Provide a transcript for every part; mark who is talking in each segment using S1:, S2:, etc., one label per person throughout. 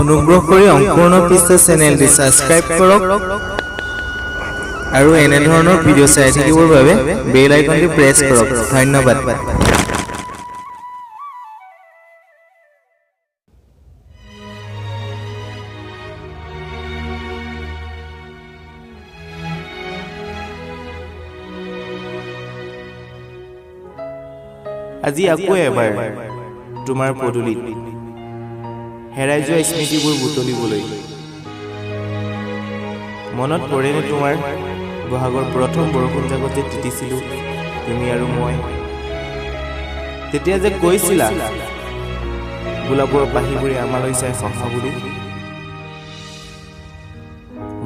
S1: অনুগ্ৰহ কৰি অংকুৰণ পৃষ্ঠা চেনেলটি সাবস্ক্ৰাইব কৰক আৰু এনে ধৰণৰ ভিডিঅ' চাই থাকিবৰ বাবে বেল আইকনটি প্ৰেছ কৰক। ধন্যবাদ।
S2: আজি আকৌ এবাৰ তোমাৰ পদূলিত হেৰাই যোৱা স্মৃতিবোৰ বুটলিবলৈ মনত পৰেনে তোমাৰ বহাগৰ প্ৰথম বৰষুণ জাকত যে তিতিছিলোঁ তুমি আৰু মই? তেতিয়া যে কৈছিলা গোলাপৰ পাহিবোৰে আমালৈ চাই হহা বুলি।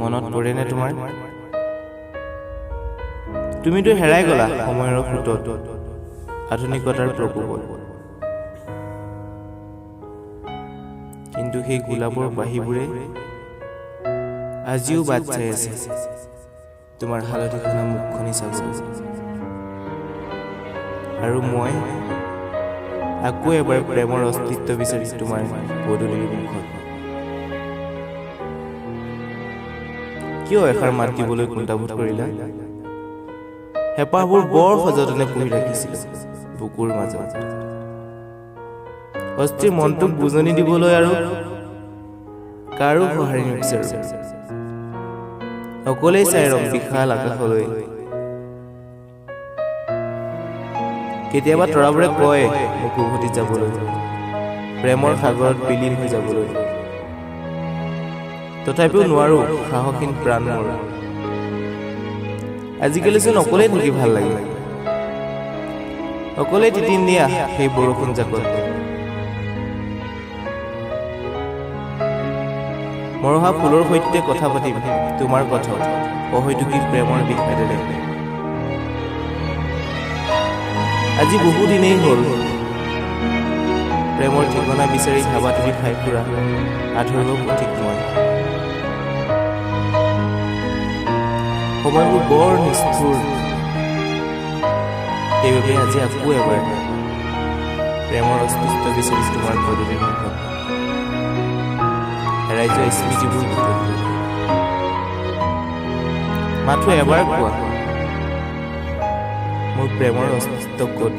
S2: মনত পৰেনে তোমাৰ? তুমিতো হেৰাই গলা সময়ৰ সোঁতত, আধুনিকতাৰ প্ৰকোপত। কিন্তু সেই গোলাপৰ বাহিবোৰে আজিও বাট চাই আছে তোমাৰ হালধিখনা মুখখনি চাবলৈ। আৰু মই আকৌ এবাৰ প্ৰেমৰ অস্তিত্ব বিচাৰি তোমাৰ পদূলিৰ মুখত। কিয় এষাৰ মাত দিবলৈ কুণ্ঠাবোধ কৰিলা? হেঁপাহবোৰ বৰ সযতনে পুহি ৰাখিছিল বুকুৰ মাজত, অস্থিৰ মনটোক বুজনি দিবলৈ আৰু কাৰো সঁহাৰি নিবিচাৰো। অকলেই চাই ৰম বিশাল আকাশলৈ। কেতিয়াবা তৰাবোৰে কয় মোক উভতি যাবলৈ, প্ৰেমৰ সাগৰত বিলীন হৈ যাবলৈ। তথাপিও নোৱাৰো সাহসীন প্ৰাণ মোৰ। আজিকালিচোন অকলেই থাকি ভাল লাগে, অকলেই তিতিম দিয়া সেই বৰষুণ জাকত। মৰহা ফুলৰ সৈতে কথা পাতিম তোমাৰ কথা অহৈতুকী প্ৰেমৰ বিষাদেৰে। আজি বহু দিনেই হ'ল প্ৰেমৰ ঠিকনা বিচাৰি ধাবা তুমি খাই ফুৰা আধৰুৱা পথিক মই। সময়বোৰ বৰ নিষ্ঠুৰ, সেইবাবে আজি আকৌ এবাৰ প্ৰেমৰ অস্তিত্ব বিচাৰি তোমাৰ পদূলিৰ মুখত হেৰাই যোৱা স্মৃতিবোৰ বুটলিবলৈ। মাথো এবাৰ কোৱা মোৰ প্ৰেমৰ অস্তিত্ব ক'ত?